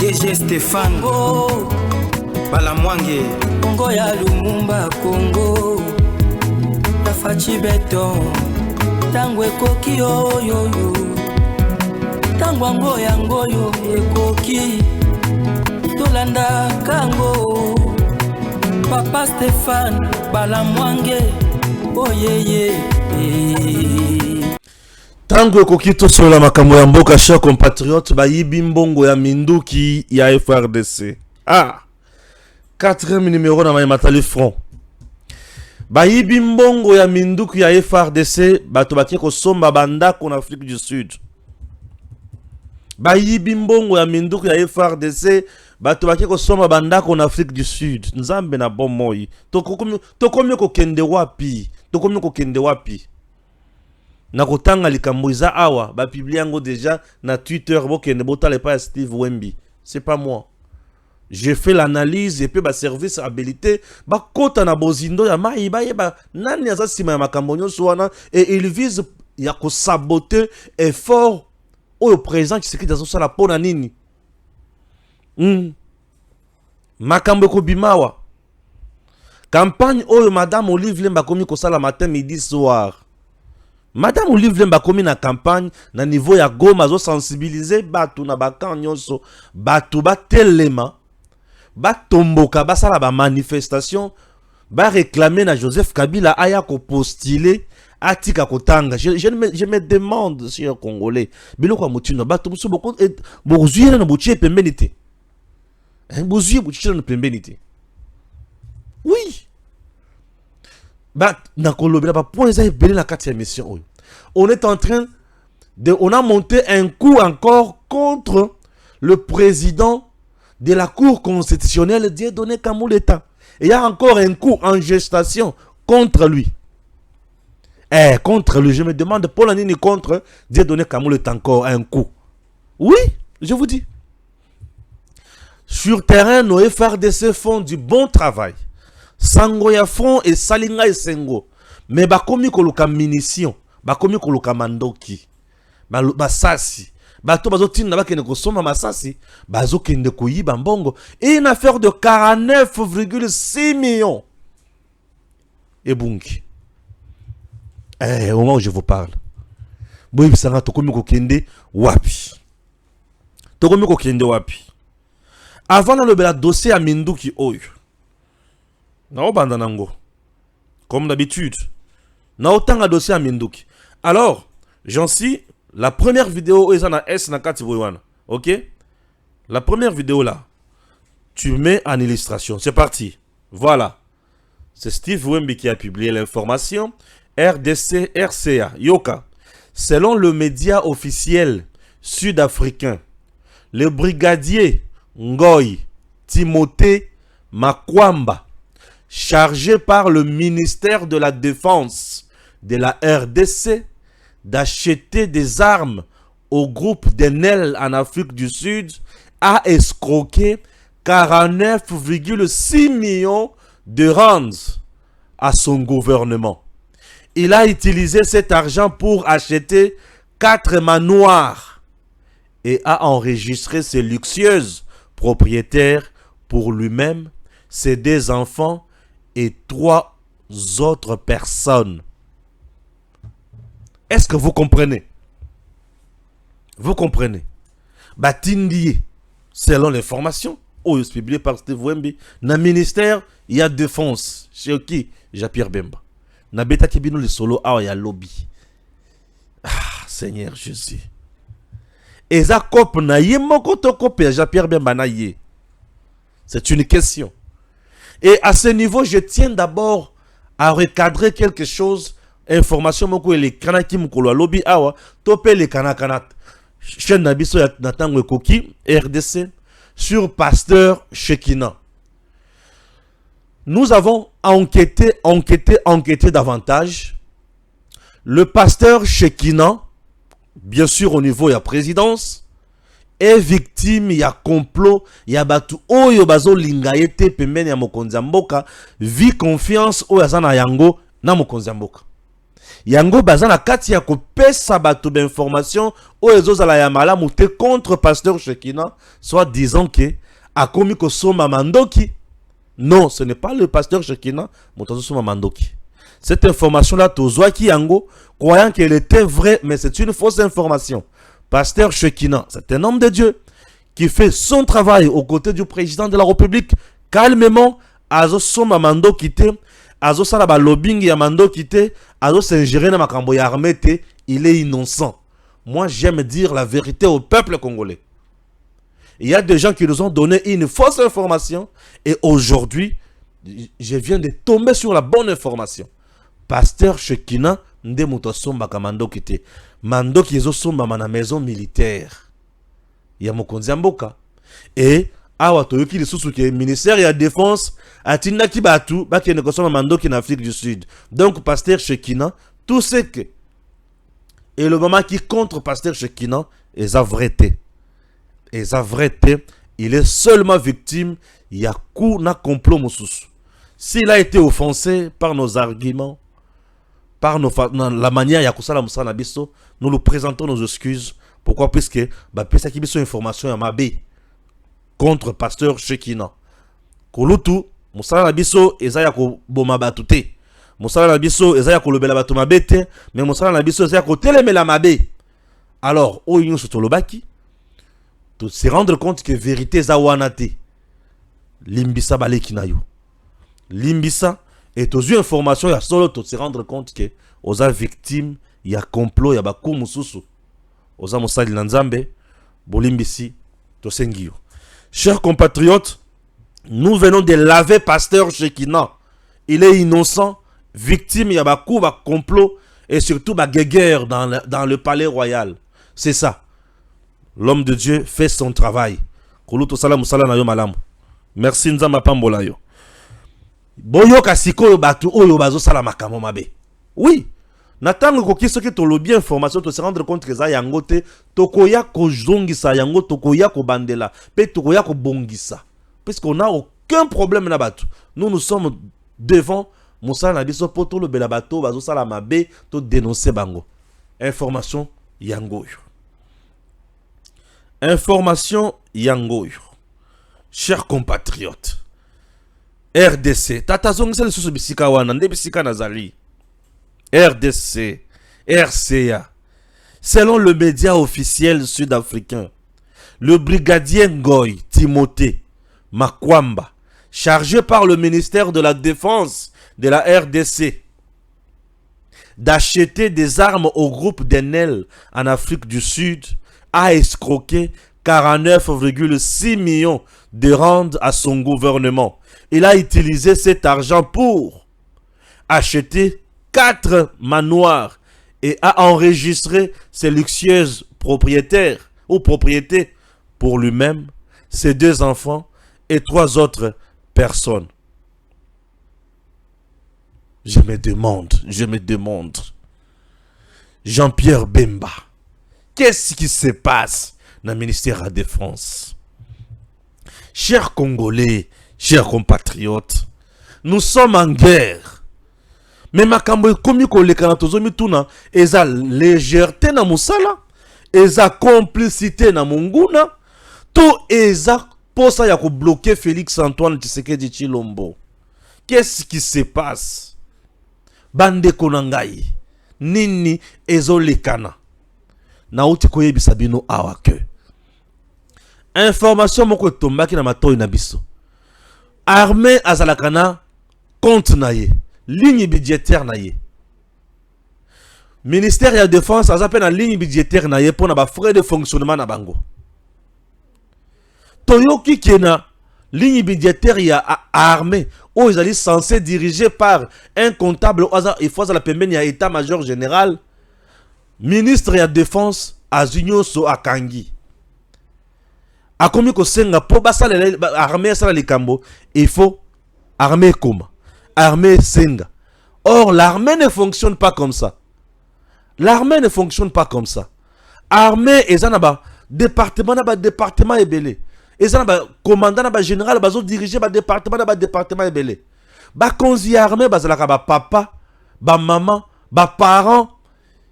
DG Stéphane Balamwange Congo ya Lumumba Congo Tafachi Beton Tango ekoki oyo Tango ango yango yo ekoki Tolanda kango Papa Stéphane Balamwange Oyeye Tango ekoki tosola makambo ya mboka chers compatriotes bayibi mbongo ya minduki ya FRDC. Ah, 4e numéro na matali front. Bayibi mbongo ya minduki ya FRDC bato bakie kosomba bandako na Afrique du Sud. Bayibi mbongo ya minduki ya FRDC bato bakie kosomba bandako na Afrique du Sud. Nzambe na bomoi. Tokomi kokende wapi? Tokomi kokende wapi? Nakotanga likambo iza awa ba publier yango déjà na Twitter bokende botale pa Steve Wemby. C'est pas moi. J'ai fait l'analyse et puis ba service habilité ba kota na bozindo ya mai ba yeba nani aza sima ya makambo nyonso wana et il vise ya ko saboter effort au présent qui s'écrit dans ça la pona nini. Makambo ko bimawa. Campagne oyo madame Olive Lemba komi ko sala matin midi soir. Madame Olive Lemba komi na campagne na niveau ya Goma zo sensibiliser batu na bakan nyonso batu ba telema ba tomboka ba sala ba manifestation ba réclamer na Joseph Kabila aya ko postuler atika kotanga. Je me demande chers Congolais biloko mutino batu musu boko bozuire na butie pembenité. Bozuire butie na pembenité. Oui. Bah, on est en train de... On a monté un coup encore contre le président de la Cour constitutionnelle Dieudonné Kamuleta. Et il y a encore un coup en gestation contre lui. Contre lui, je me demande, Paul Anini contre Dieudonné Kamuleta encore un coup. Oui, je vous dis. Sur terrain, nos FRDC font du bon travail. Sango ya front et salinga et sengo. Mais bakomi koluka munition, bakomi koluka mandoki. Basasi. Bato bazotina bakene kosoma masasi, bazokende koyiba mbongo et une affaire de 49,6 millions. Et bunki. Au moment où je vous parle. Boyi bisanga tokomi kokende wapi. Tokomi kokende wapi. Avant dans le dossier à Minduki Oyo. Comme d'habitude. Na autant dossier à Minduki. Alors, j'en suis la première vidéo est na S na kati boywana. OK? La première vidéo là. Tu mets en illustration. C'est parti. Voilà. C'est Steve Wemby qui a publié l'information. RDC RCA Yoka. Selon le média officiel sud-africain, le brigadier Ngoy Timothée Makwamba, chargé par le ministère de la Défense de la RDC d'acheter des armes au groupe d'Enel en Afrique du Sud, a escroqué 49,6 millions de rands à son gouvernement. Il a utilisé cet argent pour acheter 4 manoirs et a enregistré ses luxueuses propriétaires pour lui-même, ses 2 enfants et 3 autres personnes. Est-ce que vous comprenez? Vous comprenez? Batindi, selon l'information, publiée par Steve Wemby, dans le ministère, il y a défense. Chez qui? Jean-Pierre Bemba. Na beta kibino le solo, il y a lobby. Ah, Seigneur Jésus. Et ça cop na ye moko to copé Jean-Pierre Bemba na ye. C'est une question. Et à ce niveau, je tiens d'abord à recadrer quelque chose. Information moko les kanaki mukolo lobby awa topé les kanakanat. Chaîne nabiso ya natango koki RDC sur pasteur Shekina. Nous avons enquêté davantage. Le pasteur Shekina, bien sûr au niveau de la présidence, est victime, il y a complot, il y a batu oyo bazo lingayete pembeni ya mokonzi mboka, vi confiance oyo azana yango na mokonzi mboka. yango baza na kati ya kopesa bato d'information o ezozala ya malamu te contre pasteur Shekina, soit disant que akomi kosomba mandoki. Non, ce n'est pas le pasteur Shekina moto azosomba mandoki. Cette information là tozwaki yango croyant qu'elle était vraie, mais c'est une fausse information. Pasteur Shekina, c'est un homme de Dieu qui fait son travail aux côtés du président de la République calmement. Azosomba mandoki te, azosala ba lobbying ya mandoki te, azosingérer na makambo ya armée te, il est innocent. Moi, j'aime dire la vérité au peuple congolais. Il y a des gens qui nous ont donné une fausse information et aujourd'hui, je viens de tomber sur la bonne information. Pasteur Shekina nde muto somba ka mandoki te. Mandoki ezo somba na maison militaire ya mokonzi mboka. Et awa toyoki lisusu ke ministère ya défense atindaki batu bakene kosomba mandoki na Afrique du Sud. Donc pasteur Shekina, tout ce que et le moment qui contre pasteur Shekina est la vérité. Et la vérité, il est seulement victime ya coup na complot mususu. S'il a été offensé par nos arguments, par la manière ya kusala musala biso, nous lui présentons nos excuses. Pourquoi? Puisque ba pesa ki biso information ya mabe contre pasteur Shekina. Kolutu musala na biso eza ya ko boma batu te. Musala na biso eza ya ko lobela batu mabe te, mais musala na biso eza ya ko telemela mabe. Alors, o yinyo sotolobaki to se rendre compte que vérité za wana te. Limbisa baleki na yo. Limbisa et aux informations ya solo to se rendre compte que oza victime ya complot ya baku mususu. Oza mosali na nzambe bolimbisi to sengio. Chers compatriotes, nous venons de laver pasteur Shekina. Il est innocent, victime ya baku ba complot et surtout ba guéguerre dans le palais royal. C'est ça. L'homme de Dieu fait son travail. Koluto sala musala na yo malamu. Merci nzamba pambola yo. Boyo kasiko batu oyo bazo sala makamo mabe. Oui. Natango ko kiso ki tolo bien information to se rendre compte que za yango te tokoya ko zongisa yango tokoya ko bandela pe tokoya ko bongisa. Puisqu'on n'a aucun problème na batu. Nous sommes devant musala na biso poto lo bela bato bazo sala mabe to dénoncer bango. Information yango yo. Information yangoyo. Chers compatriotes, RDC, tatazongisa le susu bisika wana, nde bisika nazali. RDC, RCA. Selon le média officiel sud-africain, le brigadier Ngoy Timothée Makwamba, chargé par le ministère de la Défense de la RDC, d'acheter des armes au groupe d'Enel en Afrique du Sud, a escroqué 49,6 millions de rand à son gouvernement. Il a utilisé cet argent pour acheter 4 manoirs et a enregistré ses luxueuses propriétaires ou propriétés pour lui-même, ses 2 enfants et 3 autres personnes. Je me demande, Jean-Pierre Bemba, qu'est-ce qui se passe dans le ministère de la Défense? Chers Congolais, chers compatriotes, nous sommes en guerre. Mais makambo komi koleka na tozomi tuna eza légèreté na musala, eza complicité na munguna, to eza posa ya ko bloquer Félix Antoine Tshisekedi Tshilombo. Qu'est-ce qui se passe? Bande konangai, nini ezolekana? Na uti koyebisa bino awa ke information moko tombaki na matoyi na biso. Armée azalaka na compte na ye, ligne budgétaire na ye. Ministère ya défense azape na ligne budgétaire na ye pona ba frais de fonctionnement na bango. Toyoki kena ligne budgétaire ya armée o ezali censé dirigé par un comptable il faut la pembeni ya état-major général. Ministre ya défense azunyo so akangi. Akomi ko senga po basala armée sala likambo, il faut armée koma, armée senga. Or l'armée ne fonctionne pas comme ça. L'armée ne fonctionne pas comme ça. Armée ezana département ebele. Ezana ba commandant na ba général bazo diriger ba département ebele. Ba konzi armée bazalaka ba papa, ba maman, Ba parents,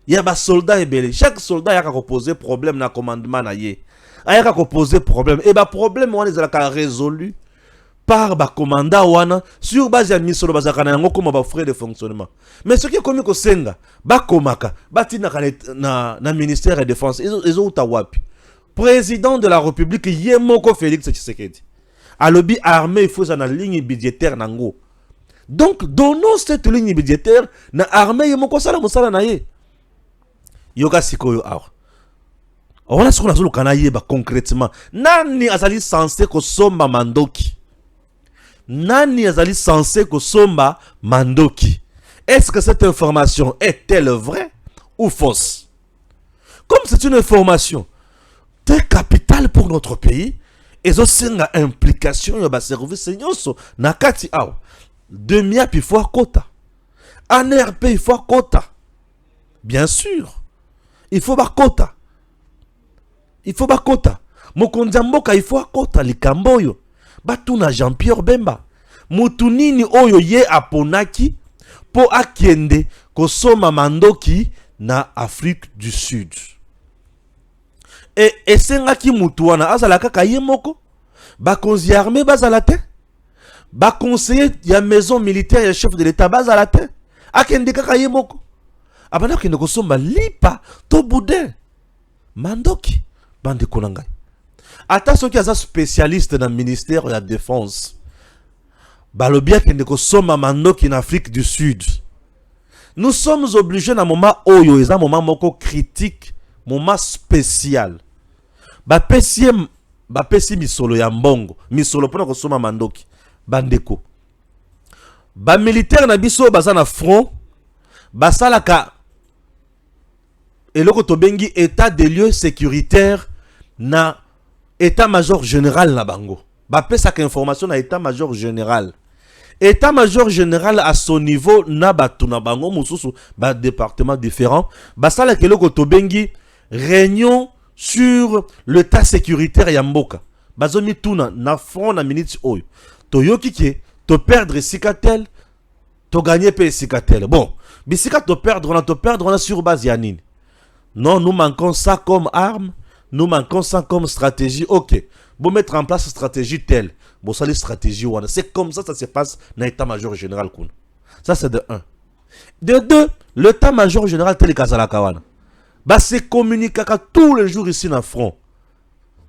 il y a ba soldat ebele. Chaque soldat y a qu'à poser problème na commandement na ye. Y a qu'à poser problème. Et ba problème on les a résolu par ba commandant wana sur base ya misolo bazakana yango comme ba frais de fonctionnement. Mais ce qui est comme ko senga ba komaka ba tina na ministère de défense ils ont tawapi. Président de la République yemoko Félix Tshisekedi. A lobby armée il faut une ligne budgétaire nango. Donc donnons cette ligne budgétaire na armée yemoko sala musala na ye. Yoga sikoyo awa. On a ce qu'on a sur le concrètement. Nani azali censé ko somba mandoki. Nani azali censé ko somba mandoki. Est-ce que cette information est-elle vraie ou fausse? Comme c'est une information très capitale pour notre pays, et aussi une implication de service nakati awa. Demi puis fois quota. ANRP il faut quota. Bien sûr. Il faut ba quota. Il faut ba quota. Mokonjamboka il faut quota likamboyo. Batuna Jean-Pierre Bemba. Mutunini oyo ye aponaki po akende kosoma mandoki na Afrique du Sud. Et esengaki mutuana azala kaka ye moko. Ba konzi armée bazala te. Ba conseiller ya maison militaire ya chef de l'état bazala te. Akende kaka ye moko. Abana kende kosoma lipa to boudin. Mandoki bande konanga. Ata soki aza spécialiste dans le ministère de la défense. Balobia kende kosoma mandoki en Afrique du Sud. Nous sommes obligés dans moment oyo eza moment moko critique, moment spécial. Ba pesi misolo ya mbongo, misolo pona kosoma mandoki bandeko. Ba militaire na biso baza na front, basalaka eloko tobengi état des lieux sécuritaires na état-major général na bango. Ba pesaka information na état-major général. État-major général à son niveau na batu na bango mususu ba département différent. Basalaka eloko tobengi réunion sur l'état sécuritaire ya mboka. Bazomi tuna na front na minute oyo. Toyoki ke to perdre sikatel, to gagner pe sikatel. Bon, bisika to perdre on a sur base yanine. Non, nous manquons ça comme arme, nous manquons ça comme stratégie. OK. Bon mettre en place une stratégie telle. Bon ça les stratégies wana. C'est comme ça se passe dans l'état-major général kun. Ça c'est de 1. De 2, l'état-major général tel kazala kawana. Bah c'est communiquer tous les jours ici dans le front.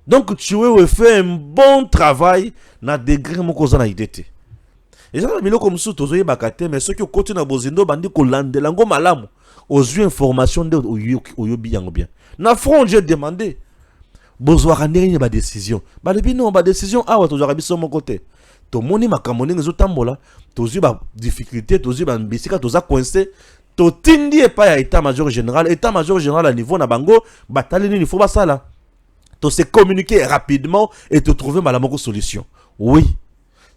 Donc tu veux faire un bon travail na degré mon cause na idée. Et ça milo comme ça tozoye bakate mais ceux qui continuent na bozindo bandi ko landela ngo malamu aux yeux information de oyobi yango bien. Na front j'ai demandé bozwa ndenge ba décision. Ba lebi non ba décision awa tozwa biso mon côté. To moni makamoni ngezo tambola tozu ba difficulté tozu ba mbisika toza coincé. To tindi pas ya état-major général à niveau na bango batali ni faut pas ça là. To se communiquer rapidement et te trouver malamoko solution. Oui.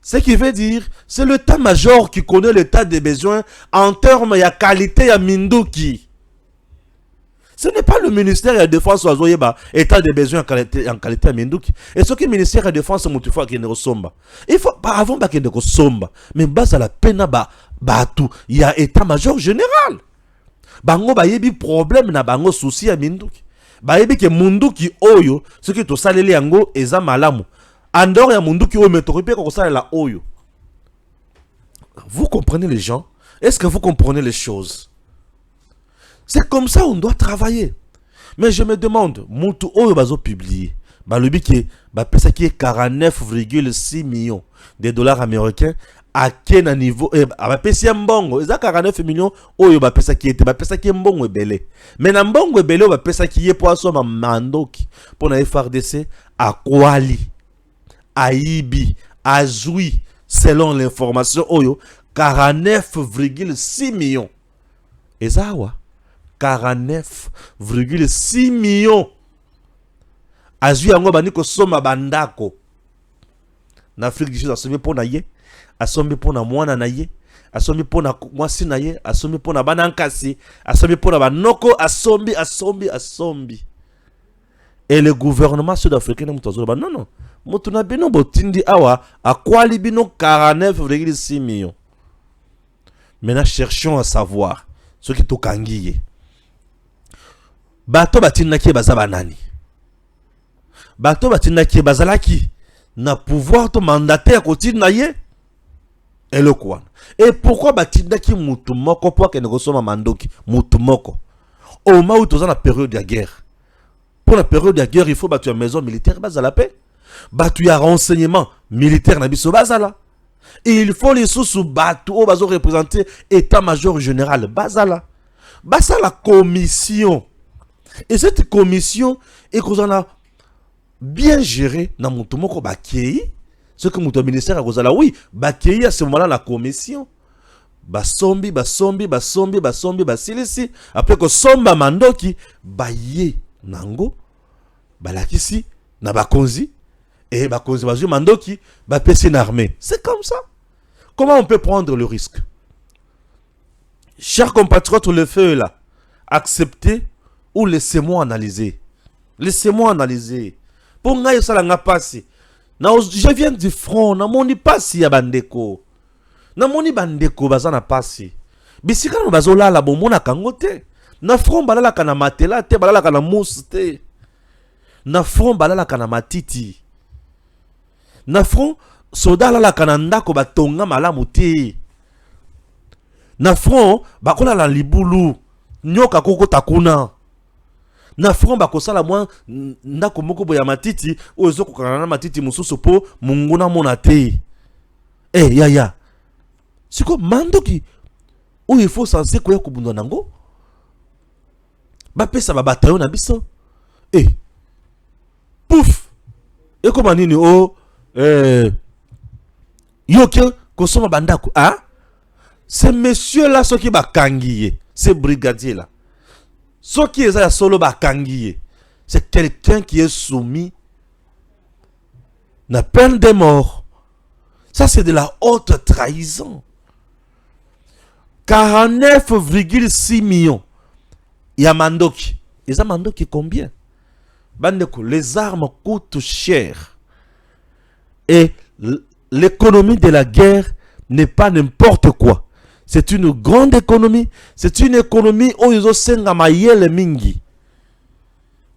Ce qui veut dire, c'est l'état-major qui connaît l'état des besoins en termes de qualité ya minduki. Ce n'est pas le ministère de la Défense ou état des besoins en qualité ya minduki. Et ce qui est le ministère de la Défense moutifa qui ne ressemble. Il faut pas avant ba qui ne ressemble, mais base à la peine ba tout, il y a état-major général. Bango ba yebi problème na bango souci ya minduki. Ba yebi ke munduki oyo, ce qui to saleli yango eza malamu. Andor ya munduki oyo metoripe ko salela oyo. Vous comprenez les gens? Est-ce que vous comprenez les choses? C'est comme ça on doit travailler. Mais je me demande, mutu oyo bazo publier, ba lobi ke ba pesa ki 49,6 millions de dollars américains à quel niveau ba pesa mbongo, eza 49 millions oyo ba pesa ki ete ba pesa ki mbongo ebele. Mais na mbongo ebele ba pesa ki ye po asoma mandoki pour na FRDC à Kwali, à Ibi, à Zoui, selon l'information oyo 49,6 millions. Ezawa 49,6 millions. Azui yango bani ko soma bandako. Na Afrique du Sud asombi pona ye, asombi pona mwana na ye, asombi pona mwasi na ye, asombi pona banankasi, asombi pona banoko, asombi. Et le gouvernement sud-africain non non. Mutuna bino botindi awa akwali bino 49,6 millions. Maintenant cherchons à savoir ce qui tokangiye bato batinaki bazaba nani bato batinaki bazalaki na pouvoir to mandataire kotina ye eloko wana. Et pourquoi batindaki mutu moko po ke negosoma mandoki mutu moko au moment où toza na période de guerre. Pour la période de guerre, il faut battre une maison militaire bazala paix. Battre un renseignement militaire na biso bazala. Et il faut les sous battre au bazo représenter état-major général bazala. Basa la commission. Et cette commission est qu'on a bien géré dans mon tomoko bakei. Ce que mon ministère a kozala oui, bakei à ce moment-là la commission. Basombi basilisi après que somba mandoki baye nango balakisi na bakonzi et bakonzi bazu mandoki ba pesi na armée. C'est comme ça. Comment on peut prendre le risque? Chers compatriotes, le feu est là. Acceptez ou laissez-moi analyser. Laissez-moi analyser. Pour nga yosala nga pasi. Je viens du front, na moni pasi ya bandeko. Na moni bandeko bazana pasi. Bisika no bazola la bomona kangote. Na front balala kana matela te balala kana mousse te. Na front balala kana matiti. Na front soda la kana ndako batonga malamu te. Na front bakola la libulu nyoka koko takuna. Na front bakosala mwa ndako moko boya matiti ozo kokana na matiti mususu po munguna mona te. Ya. C'est comme mandoki où il faut censé koya kubunda nango. Ba pesa ba bataillon na biso. Pouf. Et comment nini yoke kosoma bandako ces messieurs là ceux qui ba kangiye, ces brigadiers là. Ceux qui est solo ba kangiye, c'est quelqu'un qui est soumis na peine de mort. Ça c'est de la haute trahison. 49,6 millions. Il y a mandoki. Et ça mandoki combien? Bandeko, les armes coûtent cher. Et l'économie de la guerre n'est pas n'importe quoi. C'est une grande économie. C'est une économie où ils ont senga mayele mingi.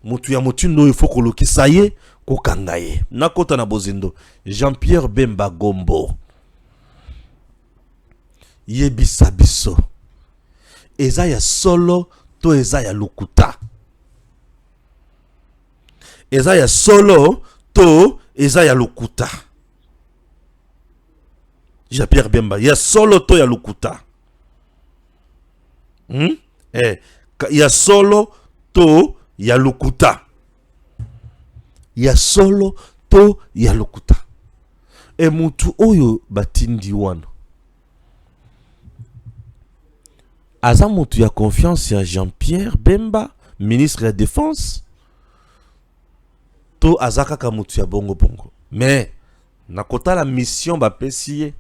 Mutu ya mutundo il faut koloki saye ko kangaye. Nakota na bozindo. Jean-Pierre Bemba Gombo. Yebisa biso. Eza ya solo to eza ya lukuta. Eza ya solo to eza ya lukuta. Jean-Pierre Bemba, ya solo to ya lukuta. Ya solo to ya lukuta. Ya solo to ya lukuta. E mutu oyo batindi wana. Aza mutu ya confiance ya Jean-Pierre Bemba, ministre de la Défense. To azaka ka mutu ya bongo bongo. Mais nakota la mission ba pesiye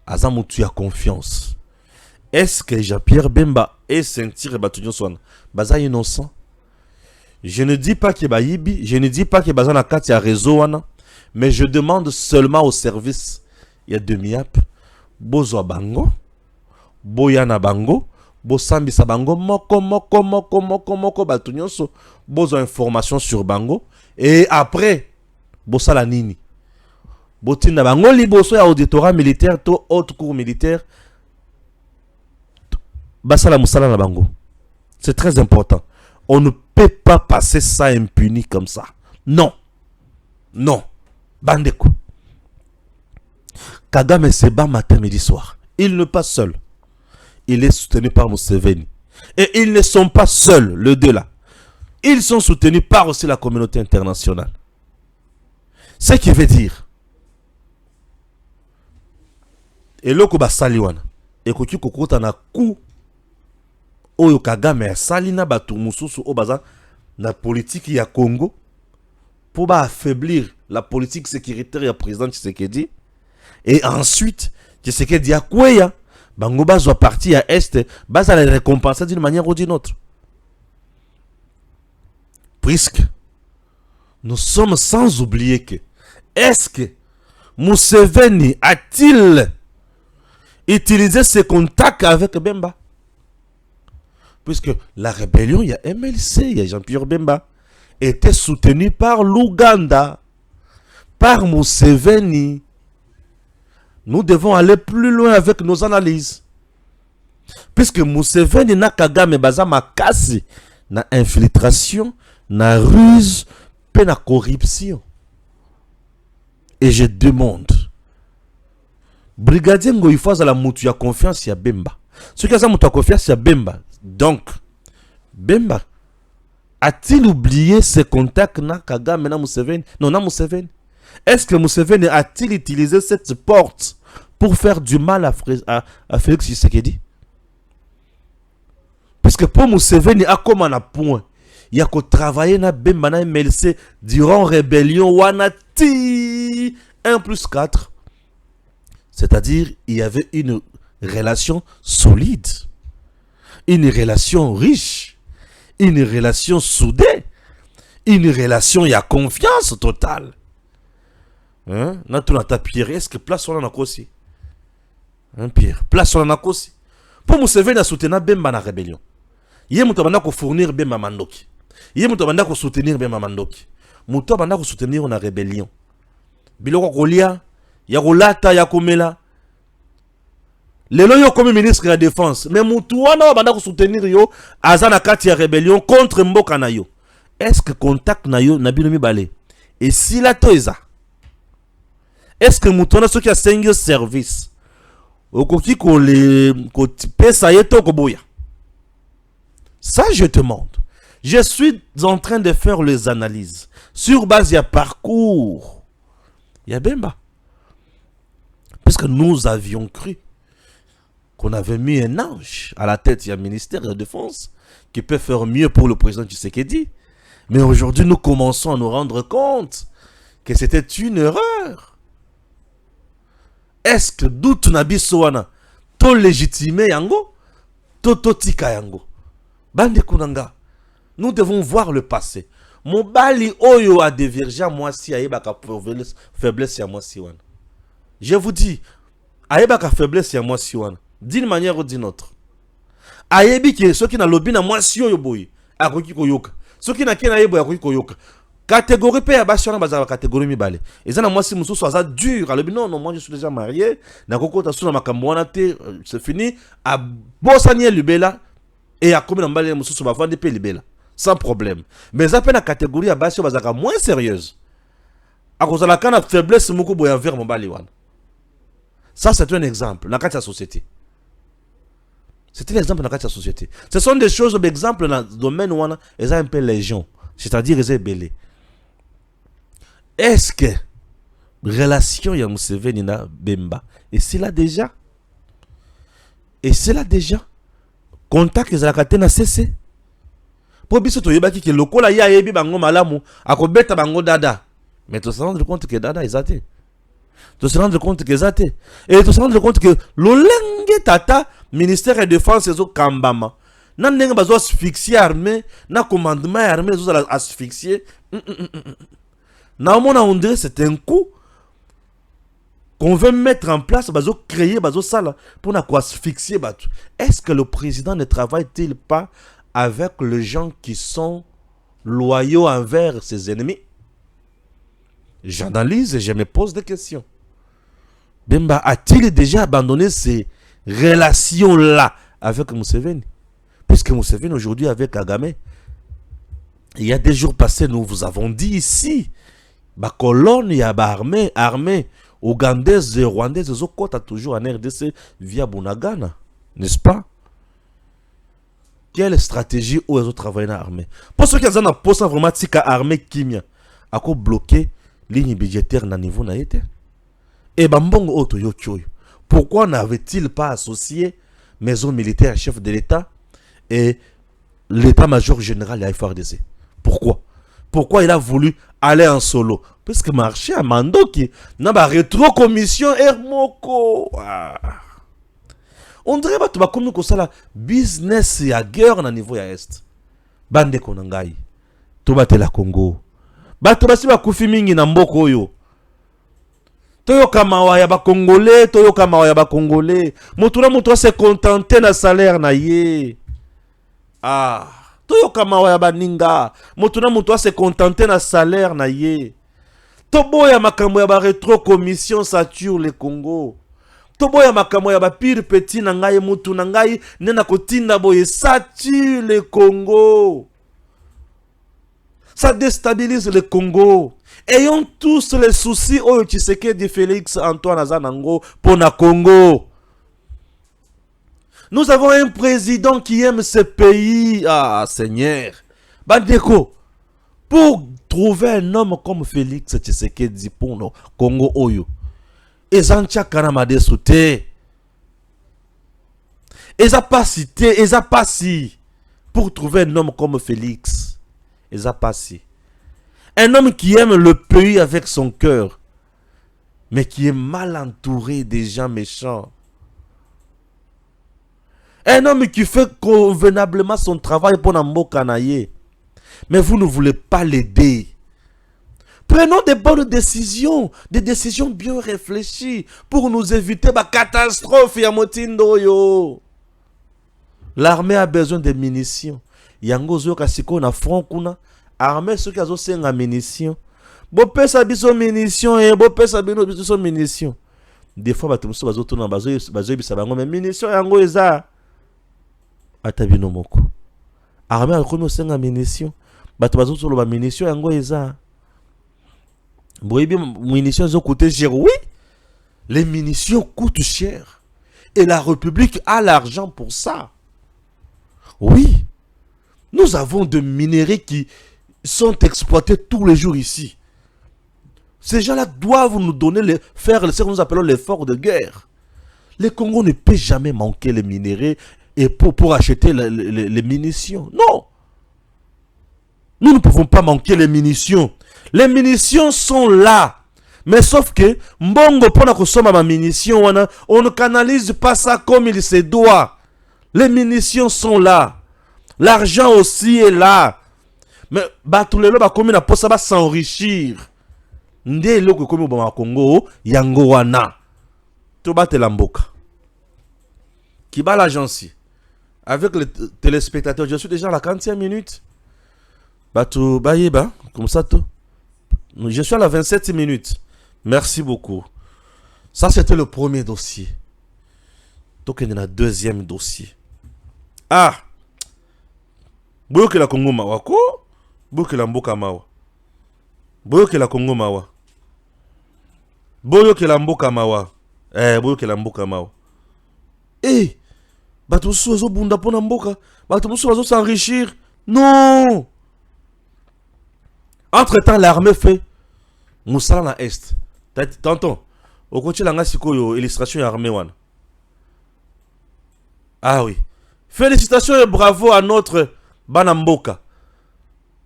aza mutu ya confiance. Est-ce que Jean-Pierre Bemba est sentir batunyo swana baza innocent? Je ne dis pas que bayibi, je ne dis pas que baza na kati ya réseau wana, mais je demande seulement au service ya demi-ap bozwa bango, boyana bango, bosambisa bango moko batunyoso, bozwa information sur bango et après bosala nini? Botinda bango liboso ya auditorat militaire to haute cour militaire basala musala na bango. C'est très important. On ne peut pas passer ça impuni comme ça. Non. Bandeko. Kagame se bat matin, midi, soir. Il n'est pas seul. Il est soutenu par Museveni. Et ils ne sont pas seuls, les deux là. Ils sont soutenus par aussi la communauté internationale. Ce qui veut dire et loko basali wana ekoki kokota na ku oyo Kagame asali na batu mususu o baza na politique ya Congo pour ba affaiblir la politique sécuritaire ya président Tshisekedi. Et ensuite Tshisekedi akweya bango bazwa parti ya est baza la récompenser d'une manière ou d'une autre. Puisque nous sommes sans oublier que est-ce que Museveni a-t-il utiliser ses contacts avec Bemba? Puisque la rébellion, il y a MLC, il y a Jean-Pierre Bemba, était soutenue par l'Ouganda, par Museveni. Nous devons aller plus loin avec nos analyses. Puisque Museveni na Kagame baza makasi na infiltration, na ruse, pe na corruption. Et je demande, Brigadier Ngoïfoz à la moutu ya confiance ya Bemba. Ce qui a moutu ya confiance ya Bemba. Donc, Bemba a-t-il oublié ses contacts na Kagame na Museveni? Non, na Museveni. Est-ce que Museveni a-t-il utilisé cette porte pour faire du mal à Félix Tshisekedi? Puisque pour Museveni, à comme un point, il y a qu'à travailler na Bemba na MLC durant rébellion Wanati 1+4. C'est-à-dire, il y avait une relation solide, une relation riche, une relation soudée, une relation, il y a confiance totale. Hein? N'a Pierre, est-ce que place on en a aussi? Hein, Pierre, place on en a aussi. Pour Museveni a soutenu Bemba na rébellion. Yé mouta banda ko fournir Bemba mandoki. Yé mouta banda ko soutenir Bemba mandoki. Mouta banda ko soutenir na rébellion. Biloko kolia, ya kolata ya komela. Lelo yo comme ministre de la défense, mais moutou wana banda ko soutenir yo azana kati ya rébellion contre mboka na yo. Est-ce que contact na yo na bino mibale? Et si la toeza? Est-ce que moutou wana soki a 5 service? Okoki ko le ko pesa yeto ko boya. Ça, je te montre. Je suis en train de faire les analyses. Sur base, il y a parcours. Il y a Bemba. Parce que nous avions cru qu'on avait mis un ange à la tête du ministère de la Défense qui peut faire mieux pour le président Tshisekedi. Mais aujourd'hui, nous commençons à nous rendre compte que c'était une erreur. Est-ce que doute nabisoana to légitimé yango to tika yango? Bande Kunanga, nous devons voir le passé. Mon bali oyo a divergé moi si aïbaka faiblesse ya moi si wan. Je vous dis, aïbaka faiblesse ya moi si wan. D'une manière ou d'une autre. Aïebi qui ceux qui na lobby na moi si oyo boy, akoki koyoka. Ceux qui na kena yebo akoki koyoka. Catégorie P ya basiona bazala catégorie mibale. Et ça na moi si muso soit dur, alobi non moi je suis déjà marié, na kokota suna makambo wana te, c'est fini. A bosanie lubela. Et à combien d'emballés de choses vendre des libella sans problème. Mais ça fait la catégorie à base bazaka moins sérieuse. À cause de la canne faiblesse moko boya vers mon baliwan. Ça c'est un exemple dans la société. C'est un exemple dans la société. Ce sont des choses d'exemple dans le domaine où on a un peu légion, c'est-à-dire les belé. Est-ce que relation ya Museveni na Bemba et c'est là déjà? Et c'est là déjà? Contact ezalaka na CC. Po biso to yebaki ke lokola ya yebi bango malamu akobeta bango dada. Mais to se rendre compte que dada ezate. To se rendre compte que ezate. Et to se rendre compte que lolenge tata ministère de défense ezo kambama. Na ndenge bazo asphyxier armée, na commandement armée ezo asphyxier. Na mona on dirait c'est un coup qu'on veut mettre en place, créer ça pour asphyxier. Est-ce que le président ne travaille-t-il pas avec les gens qui sont loyaux envers ses ennemis? J'analyse et je me pose des questions. Bemba a-t-il déjà abandonné ces relations-là avec Museveni? Puisque Museveni aujourd'hui avec Kagame, il y a des jours passés, nous vous avons dit ici, la colonne, il y a armée ougandaise et rwandaise, ils toujours en RDC via Bunagana, n'est-ce pas? Quelle stratégie où ils ont travaillé dans l'armée? Pour ceux qui ont posé vraiment tika armée kimia, à quoi bloquer ligne budgétaire na niveau na été? Et bambongo auto yochoyo. Pourquoi n'avait-il pas associé maison militaire chef de l'État et l'état-major général de FARDC? Pourquoi? Pourquoi il a voulu aller en solo? Parce que marché à Mandoki n'a pas rétro-commission Hermoko. On dirait que tu vas comme nous ça business et à guerre na niveau ya est. Bande konangai. Tu vas te la Congo. Bato basi ba kufi mingi na mboko yo. Toyo kama ya ba Congolais, toyo kama ya ba Congolais. Motura se contenter na salaire na ye. Ah, toyoka mawa ya baninga. Moto na moto se contenter na salaire na ye. Toboya makambo ya ba rétro commission sature le Congo. Toboya makambo ya ba pire petit na ngai mutu na ngai nena kotinda boye sature le Congo. Ça déstabilise le Congo. Ayons tous les soucis oyo Tshisekedi Félix Antoine Azanango pour na Congo. Nous avons un président qui aime ce pays. Ah, Seigneur. Bandeko, pour trouver un homme comme Félix Tshisekedi pour le Congo oyo, ezantia kanamade soute. Eza pas cité, eza pas si. Pour trouver un homme comme Félix, eza pas si. Un homme qui aime le pays avec son cœur, mais qui est mal entouré des gens méchants. Un homme qui fait convenablement son travail pour Namboka Naye. Mais vous ne voulez pas l'aider. Prenons des bonnes décisions, des décisions bien réfléchies pour nous éviter la catastrophe. L'armée a besoin de munitions. Yangozo kasiko na front kuna. Armée ceux qui ont senga munitions. Bo pesa biso munitions et bo pesa biso munitions. Des fois batumso bazoto na bazo bisa bango mais munitions yango eza atabino moko. Armée a kono senga munitions. Bato bazoto lo ba munitions yango eza. Boyebi munitions zo coûter cher. Oui. Les munitions coûtent cher. Et la République a l'argent pour ça. Oui. Nous avons des minerais qui sont exploités tous les jours ici. Ces gens-là doivent nous donner, faire ce que nous appelons l'effort de guerre. Le Congo ne peut jamais manquer les minerais et pour acheter les munitions. Non. Nous ne pouvons pas manquer les munitions. Les munitions sont là. Mais sauf que, mbongo pona kosoma ma munitions, on ne canalise pas ça comme il se doit. Les munitions sont là. L'argent aussi est là. Mais batulelo ba komi na posa ba s'enrichir. Nde loko komi ba Congo yango wana. To bate la mboka. Qui bat l'agence avec les téléspectateurs, je suis déjà à la 40e minute. Batu bayeba comme ça tout. Je suis à la 27e minute. Merci beaucoup. Ça c'était le premier dossier. Donc il y a un deuxième dossier. Ah. Boyoke la Congo mawa ko? Boyoke la mboka mawa. Boyoke la Congo mawa. Boyoke la mboka mawa. Boyoke la mboka mawa. Eh, bato sozo bunda pona mboka. Bato sozo s'enrichir. Non. Entre-temps, l'armée fait Moussala na Est. Tonton, au côté de la sikoyo, illustration armée wana. Ah oui. Félicitations et bravo à notre Banamboka.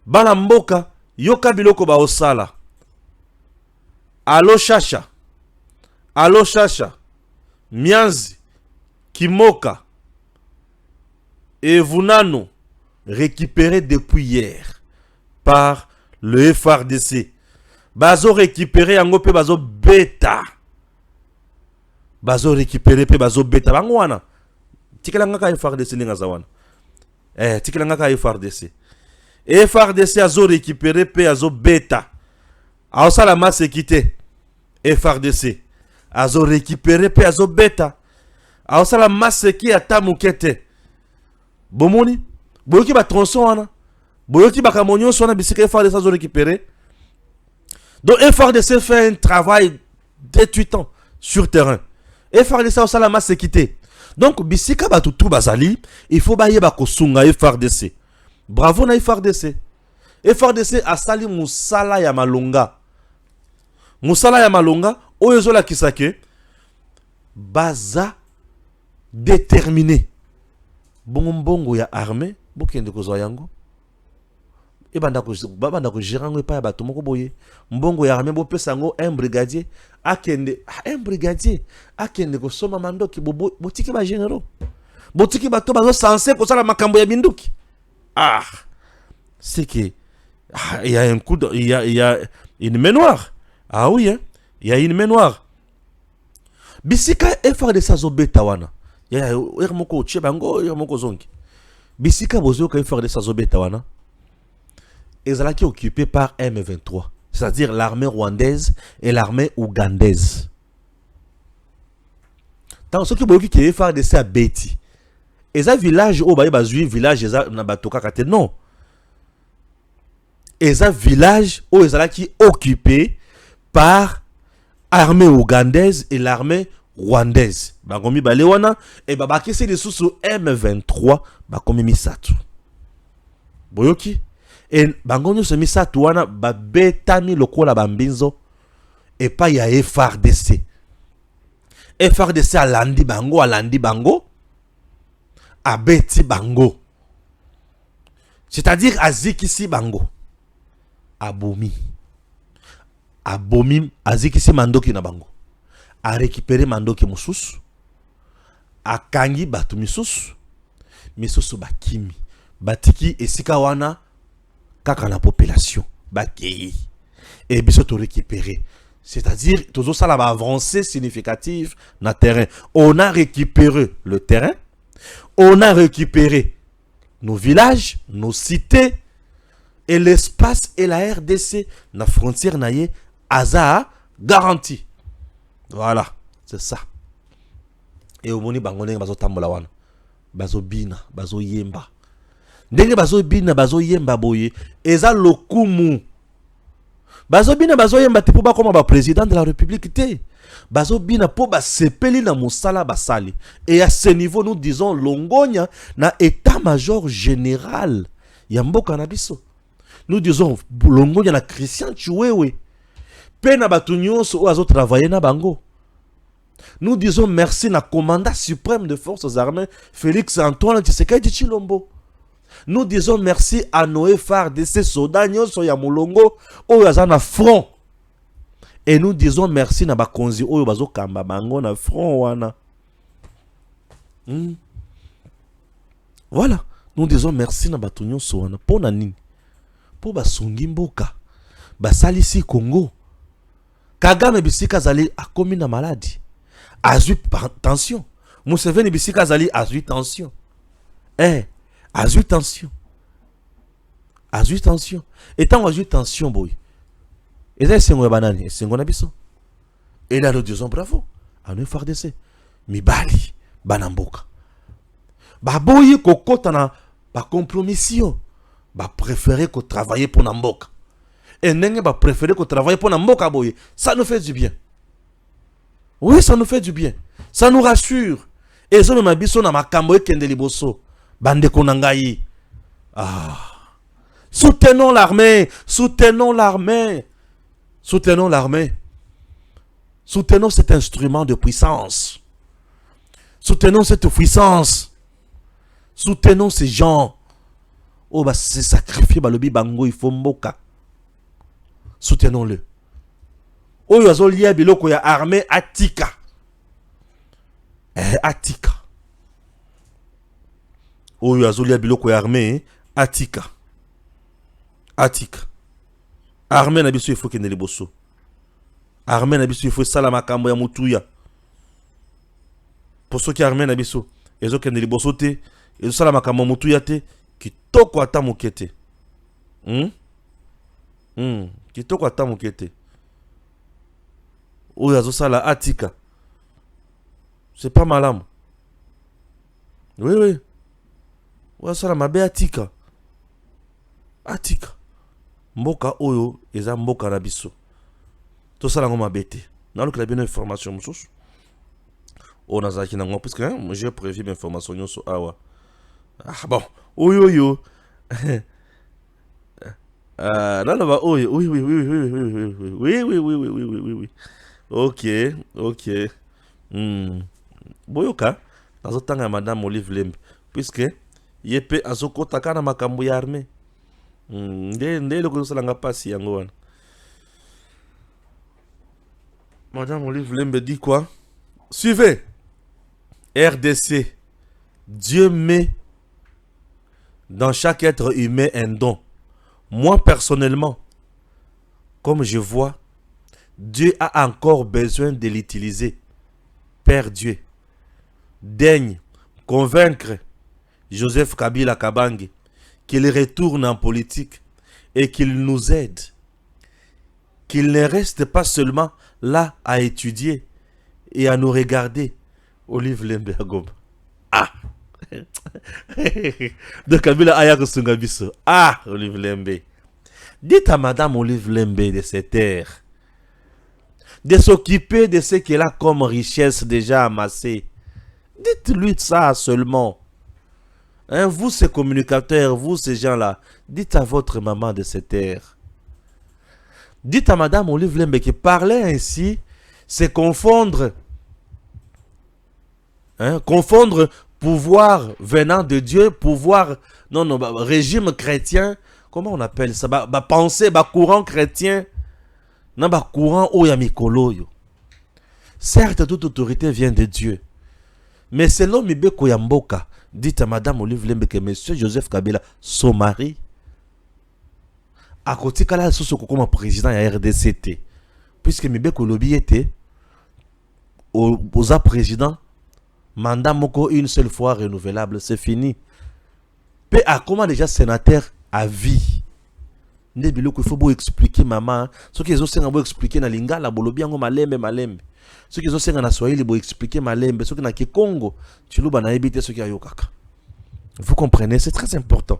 Banamboka, yoka biloko ba osala. Allo Chacha. Allo Chacha. Mianzi. Kimoka. Et Vunano. Récupéré depuis hier. Par le FRDC. Bazo récupéré yango pe bazo beta. Bazo récupéré pe bazo beta. Bangwana. Tikelanga ka FRDC ninga zawana. Tikelanga ka FRDC. FRDC azo récupéré pe azo beta. Aosa la masse équité. FRDC. Azo récupéré pe azo beta. Aosa la masse qui ata mukete. Bomoni. Boyoki ba tronçon wana. Boyoki ba kamonyo sona bisika FRDC azo récupéré. Donc FRDC fait un travail détuitant sur terrain. FRDC aosa la masse équité. Donc bisika ba tutu bazali, il faut ba yeba kosunga FRDC. Bravo na FRDC. FRDC a sali musala ya malonga. Musala ya malonga, oyo la kisake baza déterminé. Bongo ya armée, bokende kozwa yango. Et banda ko gérango pa ya bato moko boye. Mbongo ya armée bo pesa ngo un brigadier akende ko soma mandoki botiki ba généraux. Botiki bato bazo censé ko sala makambo ya binduki. Ah, c'est que il y a un coup il y a une main noire. Ah oui hein, il y a une main noire. Bisika FRDC zo beta wana. Ya moko che bango ya moko zongi. Bisika bozo quand il faut regarder Zobeta wana. Ezalaki occupé par M23, c'est-à-dire l'armée rwandaise et l'armée ougandaise. Tant ce qui boki qui faire de ça beti. Eza village au baye bazui village eza na batoka kate non. Eza village où ezalaki occupé par l'armée ougandaise et l'armée rwandaise. Bakomi bale wana et babaki c'est des sous M23 bakomi misatu. Boyoki et bangonyo se misatu wana babetami lokola bambinzo et pas ya FRDC. FRDC alandi bango abeti bango. C'est-à-dire azikisi bango. Abomi azikisi mandoki na bango. A récupérer mandoki mususu. A kangi batu misusu. Misusu bakimi. Batiki esika wana kaka na population. Bakei. Et biso to récupérer. C'est-à-dire, toujours ça, la avancée significative dans le terrain. On a récupéré le terrain, on a récupéré nos villages, nos cités, et l'espace et la RDC, la frontière naïe, Aza garantie. Voilà, c'est ça. Et au moni bangone bazo tambola wana, bazo bina, bazo yemba. Ndenge bazo bina, bazo yemba boye, eza lokumu. Bazobina bazoyemba te po ba comme ba président de la République te. Bazobina po ba sepeli na musala basali. Et à ce niveau nous disons longonya na état-major général ya mboka na biso. Nous disons longonya na Christian Chiwewe. Pe na batu nyonso o azo travailler na bango. Nous disons merci na commandant suprême de forces armées Félix Antoine Tshisekedi Tshilombo. Nous disons merci à nos FARDC soldats nyonso ya mulongo oyo aza na front. Et nous disons merci na bakonzi oyo bazo kamba bango na front wana. Voilà, nous disons merci na batu nyonso wana pona nini? Po basungi mboka. Basalisi Congo. Kagame bisika zali akomi na maladie. Azui tension. Museveni bisika zali azui tension. Azui tension. Azui tension. Et tant azui tension, boy. Et ça, c'est un banane. C'est un abisso. Et là, nous disons bravo. À nous faire d'essai. Mibali. Banamboka. Baboye koko tana. Ba compromission. Ba préférer qu'on travaille pour Namboka. Et n'enge ba préférer qu'on travaille pour Namboka, boy. Ça nous fait du bien. Oui, ça nous fait du bien. Ça nous rassure. Et ça, nous abisso na makambo kende liboso. Bande konangayi. Soutenons l'armée. Soutenons l'armée. Soutenons l'armée. Soutenons cet instrument de puissance. Soutenons cette puissance. Soutenons ces gens. Oh, bah, c'est sacrifié, bah, le bibango, il faut mboka. Soutenons-le. Oh, il y a lié biloko ya armée Atika. Atika. Oh, il y a lié biloko ya armée Atika. Atika. Armée na biso il faut kende liboso. Armée na biso il faut salama kambo ya mutuya. Pour ceux qui armée na biso, ezo kende liboso te, ezo salama kambo mutuya te, kitoko ata mokete. Kitoko ata mokete. Oyo azo sala Atika. C'est pas malamu. Oui, oui. Oyo sala mabe Atika. Atika. Mboka oyo eza mboka na biso. To sala ngoma bete. Na loka bien information mususu. On a zaki na ngoma parce que j'ai prévu l'information nyoso awa. Ah bon. Oyo yo. Là là oyo. Oui. Oui. OK. Boyoka. Nazo tanga madame Olive Lembe puisque yepe azokota kana makambo ya armée. Nde loko salanga pasi yango wana. Madame Olive Lembe dit quoi? Suivez. RDC. Dieu met dans chaque être humain un don. Moi personnellement, comme je vois, Dieu a encore besoin de l'utiliser. Père Dieu, daigne convaincre Joseph Kabila Kabange qu'il retourne en politique et qu'il nous aide. Qu'il ne reste pas seulement là à étudier et à nous regarder. Olive Lembe Agom. Ah! De Kabila Ayako Sungabiso. Ah! Olive Lembe. Dites à Madame Olive Lembe de cette terre de s'occuper de ce qu'elle a comme richesse déjà amassée. Dites-lui ça seulement. Hein, vous, ces communicateurs, vous, ces gens-là, dites à votre maman de cette terre. Dites à Madame Olive Lembe que parler ainsi, c'est confondre. Hein, confondre pouvoir venant de Dieu, pouvoir, non, régime chrétien, comment on appelle ça? Pensée, courant chrétien, non, courant oyamikolo. Certes, toute autorité vient de Dieu. Mais selon Mibeko Yamboka, dites à Madame Olive Lembe que Monsieur Joseph Kabila, son mari, à côté de la comme président de la RDCT, puisque Mibeko Lobi était aux président, mandat moko une seule fois renouvelable, c'est fini. Puis à comment déjà sénateur à vie. Il faut vous expliquer maman, ce qu'ils ont beau expliquer na lingala bolobi ngo malembe. Ce qu'ils ont na Swahili beau expliquer malembe, ce qui na ki Congo, tu luba na ebité ce qui a yokaka. Vous comprenez, c'est très important.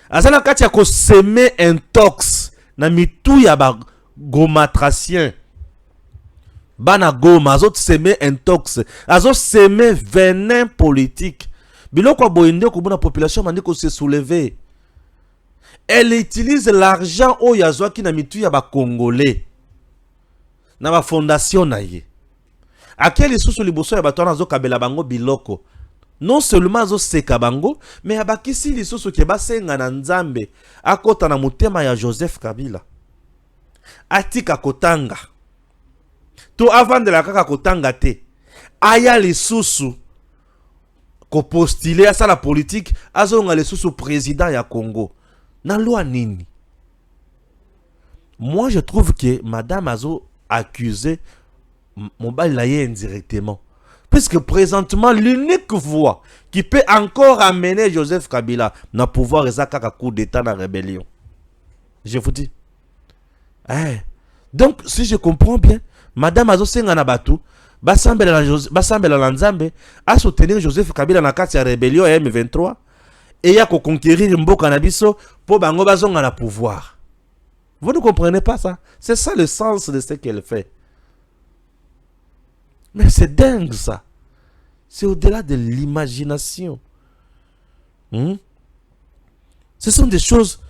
Azana kati ya ko semer un tox na mitu ya ba gomatracien. Bana goma azot semer un tox, azot semer venin politique. Biloko boyende ko bona population mandi ko se soulever. Elle utilise l'argent au yazwa qui na mitu ya ba congolais. Na ba fondation na ye. Akeli susu liboso ya bato na zo kabela bango biloko. Non seulement zo seka bango, mais abakisi lisusu ke basenga na nzambe akota na mutema ya Joseph Kabila. Atika kotanga. To avant de la kaka kotanga te. Aya lisusu ko postuler à ça la politique, azonga lisusu président ya Congo. Na loi nini? Moi je trouve que Madame Azo accusé Mobile Laye indirectement. Puisque présentement, l'unique voie qui peut encore amener Joseph Kabila na pouvoir ezaka coup d'état na rébellion. Je vous dis. Donc, si je comprends bien, Madame Azo Senga Nabatu, basambela la Nzambe, a soutenir Joseph Kabila na kati ya rébellion M23 et ya ko conquérir mboka na biso po bango bazonga na pouvoir. Vous ne comprenez pas ça? C'est ça le sens de ce qu'elle fait. Mais c'est dingue ça. C'est au-delà de l'imagination. Ce sont des choses.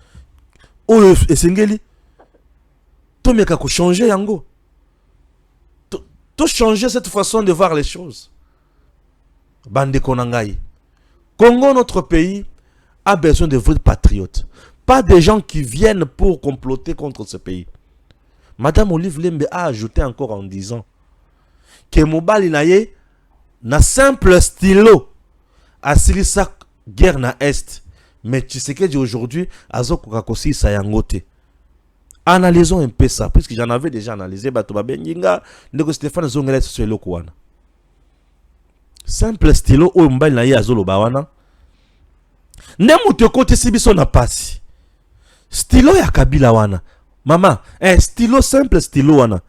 Oh, Esengeli. Tout meka ko changer yango. Tout changer cette façon de voir les choses. Bande Konangai. Congo, notre pays, a besoin de vrais patriotes. Pas des gens qui viennent pour comploter contre ce pays. Madame Olive Lembe a ajouté encore en disant que Mobali Naye na simple stylo a silisa guerre na est, mais tu sais que aujourd'hui azoko kakosi sa yangote. Analysons un peu ça, puisque j'en avais déjà analysé. Batoba Benginga, ndeko Stéphane Zongela sur le kouana. Simple stylo o Mobali Naye azolo bawana. Nemu te kote sibiso na pasi. Stylo ya Kabila wana. Maman, stylo simple stylo wana.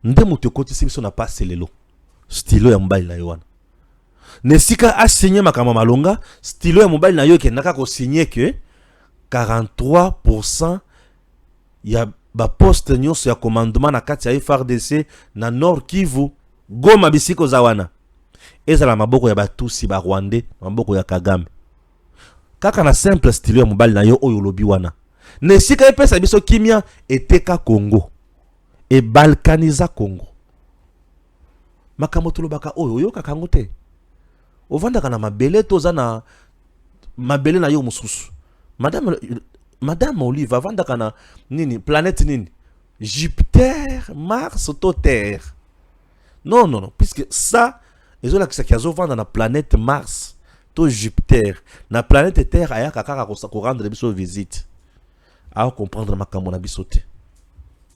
Ndemu te kote sibiso na pasi lelo. Stylo ya Mobali Naye wana. Nesika a signé makama malonga, stylo ya Mobali Naye ke naka ko signé que 43% ya ba poste nyonso ya commandement na kati ya FARDC na Nord Kivu, Goma bisiko zawana. Ezala maboko ya batusi ba Rwandais, maboko ya Kagame. Kaka na simple stylo ya Mobali Naye oyo lobi wana. Nesika epesa biso kimia eteka Congo. E balkaniza Congo. Makamoto lobaka oyo yo kakango te. Ovanda kana mabele toza na mabele na yo mususu. Madame Olive avanda kana nini planète nini? Jupiter, Mars, Terre. Non, puisque ça ezola kisa kiazo vanda na planète Mars, to Jupiter, na planète Terre aya kaka ko rendre biso visite. À comprendre makambo na biso te.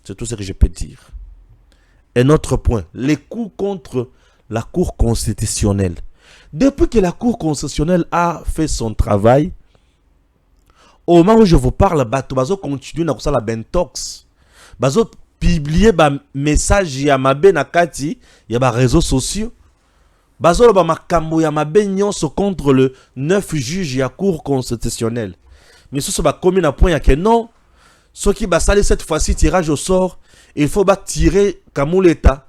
C'est tout ce que je peux dire. Un autre point, les coups contre la Cour constitutionnelle. Depuis que la Cour constitutionnelle a fait son travail, au moment où je vous parle, bazo continue na kusala bentox. Bazo publier ba message ya mabe na kati ya ba réseaux sociaux. Bazo ba makambo ya mabe nyonso contre le 9 juge ya Cour constitutionnelle. Mais ce ba commis na point ya que non, ceux qui ba sali cette fois-ci tirage au sort, il faut ba tirer Kamuleta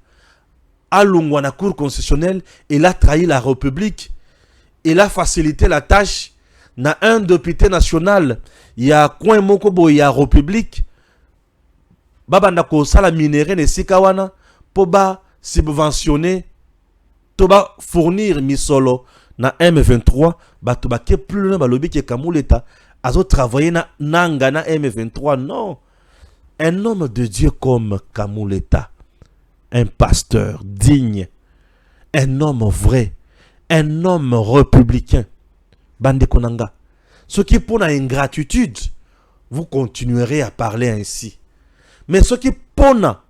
à Lungwa na Cour constitutionnelle. Il a trahi la République. Il a facilité la tâche na un député national. Il y a coin mokobo ya République. Baba ndako sala minéré ne sikawana pour ba subventionner, to ba fournir misolo na M23. Ba to ba ke plus loin ba lobby ke Kamuleta azo travailler na nanga na M23. Non. Un homme de Dieu comme Kamuleta, un pasteur digne, un homme vrai, un homme républicain. Bande Konanga. Ce qui pour la ingratitude, vous continuerez à parler ainsi. Mais ce qui pour la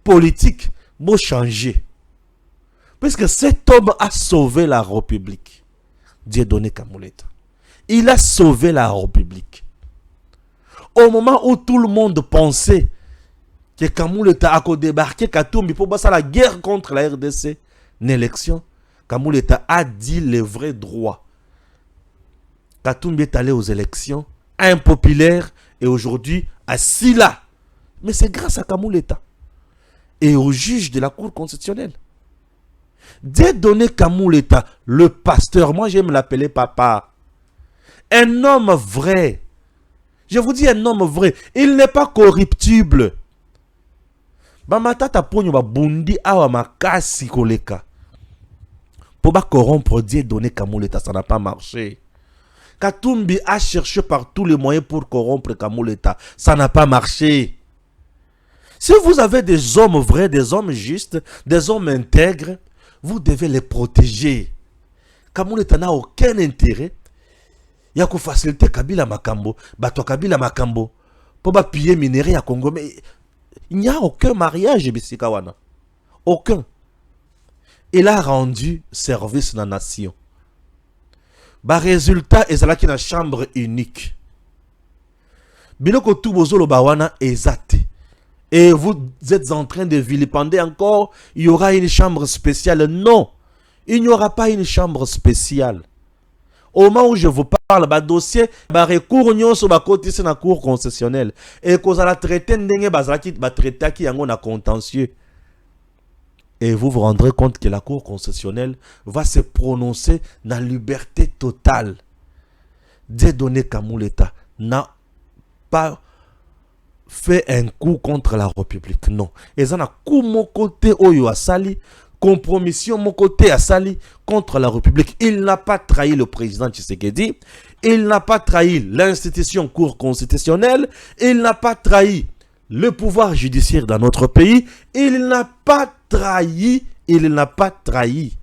politique, vous changez. Puisque cet homme a sauvé la République. Dieu donné Kamuleta. Il a sauvé la République. Au moment où tout le monde pensait que Kamuleta a débarqué Katumbi pour passer la guerre contre la RDC, une élection, Kamuleta a dit le vrai droit. Katumbi est allé aux élections, impopulaire, et aujourd'hui assis là. Mais c'est grâce à Kamuleta et au juge de la Cour constitutionnelle. Dieu donné Kamuleta, le pasteur, moi j'aime l'appeler papa, un homme vrai. Je vous dis un homme vrai. Il n'est pas corruptible. Bamatata ponyo ba bundi awa makasi koleka. Pour pas corrompre Dieu donné Kamuleta, ça n'a pas marché. Katumbi a cherché par tous les moyens pour corrompre Kamuleta. Ça n'a pas marché. Si vous avez des hommes vrais, des hommes justes, des hommes intègres, vous devez les protéger. Kamuleta n'a aucun intérêt. Il y a qu'à faciliter Kabila Makambo, Bato Kabila Makambo, pour pas piller minerai à Congo. Mais il n'y a aucun mariage, Bissikawana. Aucun. Il a rendu service à la nation. Bah, résultat, il y a une chambre unique. Biloko Tubozolo Bawana est. Et vous êtes en train de vilipender encore, il y aura une chambre spéciale. Non, il n'y aura pas une chambre spéciale. Au moment où je vous parle, le dossier, le recours sur la côté de la Cour concessionnelle. Et qu'on a traité de contentieux. Et vous vous rendrez compte que la Cour concessionnelle va se prononcer dans la liberté totale. Dieu donné Kamuleta n'a pas fait un coup contre la République. Non. Et ça n'a coup mon côté Oyo Asali. Compromission mon côté à Sali contre la République. Il n'a pas trahi le président Tshisekedi. Il n'a pas trahi l'institution Cour constitutionnelle. Il n'a pas trahi le pouvoir judiciaire dans notre pays. Il n'a pas trahi. Il n'a pas trahi.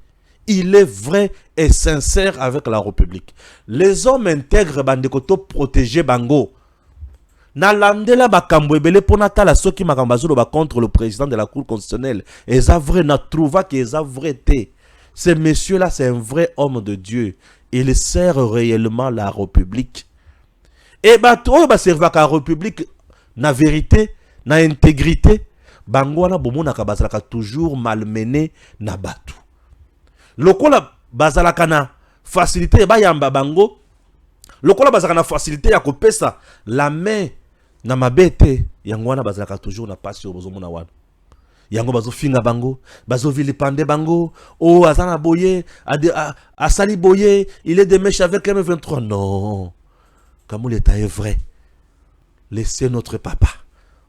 Il est vrai et sincère avec la République. Les hommes intègres bandekoto protégés bango. Nalandela bakambo ebele pona tala soki makambazulo ba contre le président de la Cour constitutionnelle. Et ça vrai na trouva que ça vrai té. Ce monsieur là c'est un vrai homme de Dieu. Il sert réellement la République. Et bah toi ba servir la République na vérité, na intégrité, bangwana bomona ka bazalaka toujours malmené na batu. Lokola bazalaka na facilité ba yamba bango. Lokola bazalaka na facilité ya kopesa la main na mabete yangwana bazalaka toujours na passe au bozomona wana. Yango bazo finga bango, bazo vilipande bango, oh azana boye, asali boye, il est de mèche avec M23. Non. Kamuleta est vrai. Laissez notre papa.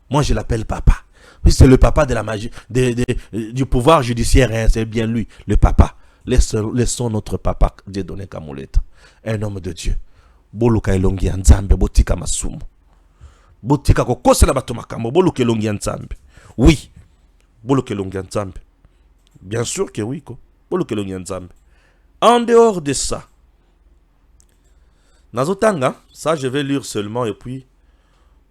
Moi je l'appelle papa. Oui, c'est le papa de la magie, du pouvoir judiciaire, hein, c'est bien lui, le papa. Laissons notre papa Dieu donner Kamuleta. Un homme de Dieu. Boluka elongi ya nzambe botika masumu. Botika kokose na bato makambo boluka elongi ya nzambe. Oui. Boluka elongi ya nzambe. Bien sûr que oui ko. Boluka elongi ya nzambe. En dehors de ça. Nazotanga, ça je vais lire seulement et puis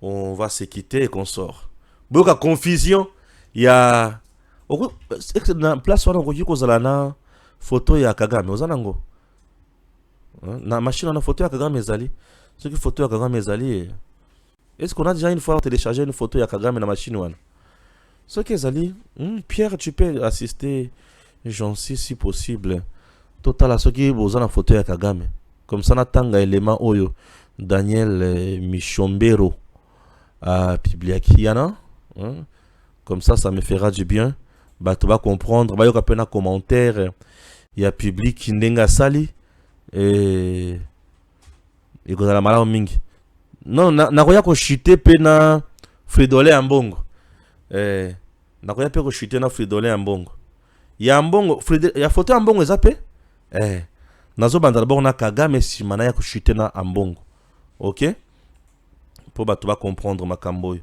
on va se quitter et qu'on sort. Boka confusion, il y a place wana ko kozala na photo ya Kagame ozanango. Na machine on a photo ya Kagame ezali. Ce qui photo ya Kagame ezali. Est-ce qu'on a déjà une fois téléchargé une photo ya Kagame na machine wana? Ce qui ezali, Pierre, tu peux assister, j'en sais si possible. Total à ce qui vous en a photo ya Kagame. Comme ça, natanga élément oyo Daniel Michombero a publié Kiana. Comme ça me fera du bien. Bah, tu vas comprendre. Bah, il y a un commentaire. Il y a public qui n'enga sali. Et il y a la malade mingi. Non, na koya ko chité pe na Fridolin Ambongo. Na koya pe ko chité na Fridolin Ambongo. Ya Ambongo, ya photo Ambongo ezapé. Nazo banda d'abord na Kagame simana ya ko chité na Ambongo. OK? Pour bah tu vas comprendre makambo.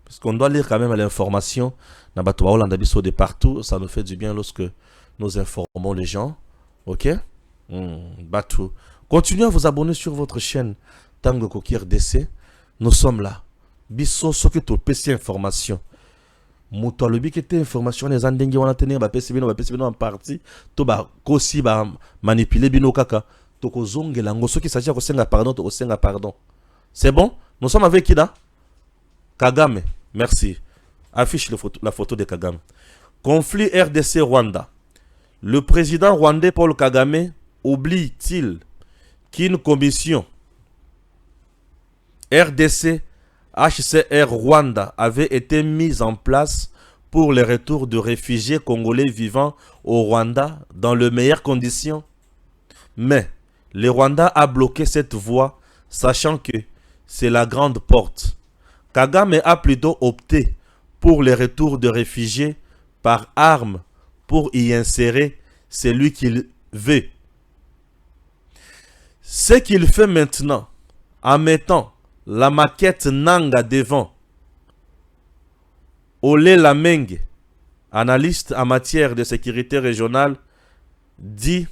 Parce qu'on doit lire quand même l'information na ba to ba Hollande biso de partout, ça nous fait du bien lorsque nous informons les gens. OK? Batou. Continuez à vous abonner sur votre chaîne Tango Koki RDC. Nous sommes là. Biso soki to pesi information. Muto alobi ki te information les andenge wana tenir ba pesi bino en partie to ba kosi ba manipuler bino kaka to ko zongela ngo soki sachi ko senga pardon to ko senga pardon. C'est bon? Nous sommes avec qui là? Kagame. Merci. Affiche la photo de Kagame. Conflit RDC Rwanda. Le président rwandais Paul Kagame oublie-t-il qu'une commission RDC HCR Rwanda avait été mise en place pour le retour de réfugiés congolais vivant au Rwanda dans les meilleures conditions? Mais le Rwanda a bloqué cette voie, sachant que c'est la grande porte. Kagame a plutôt opté pour le retour de réfugiés par armes pour y insérer celui qu'il veut. Ce qu'il fait maintenant, en mettant la maquette Nanga devant Olé Lameng, analyste en matière de sécurité régionale, dit: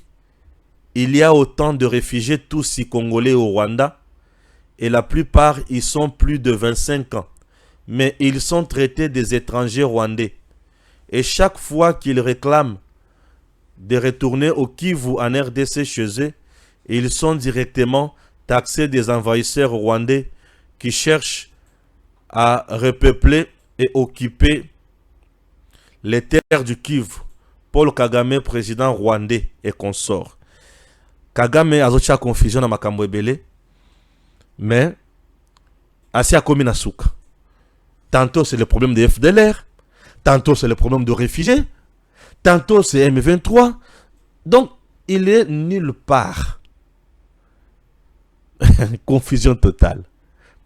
il y a autant de réfugiés Tutsi congolais au Rwanda et la plupart y sont plus de 25 ans, mais ils sont traités des étrangers rwandais. Et chaque fois qu'ils réclament de retourner au Kivu en RDC chez eux, ils sont directement taxés des envahisseurs rwandais qui cherchent à repeupler et occuper les terres du Kivu. Paul Kagame, président rwandais et consort. Kagame a zocha confusion na makambo ebele, mais asi a komi na suka. Tantôt c'est le problème de FDLR, tantôt c'est le problème de réfugiés, tantôt c'est M23. Donc il est nulle part. Confusion totale.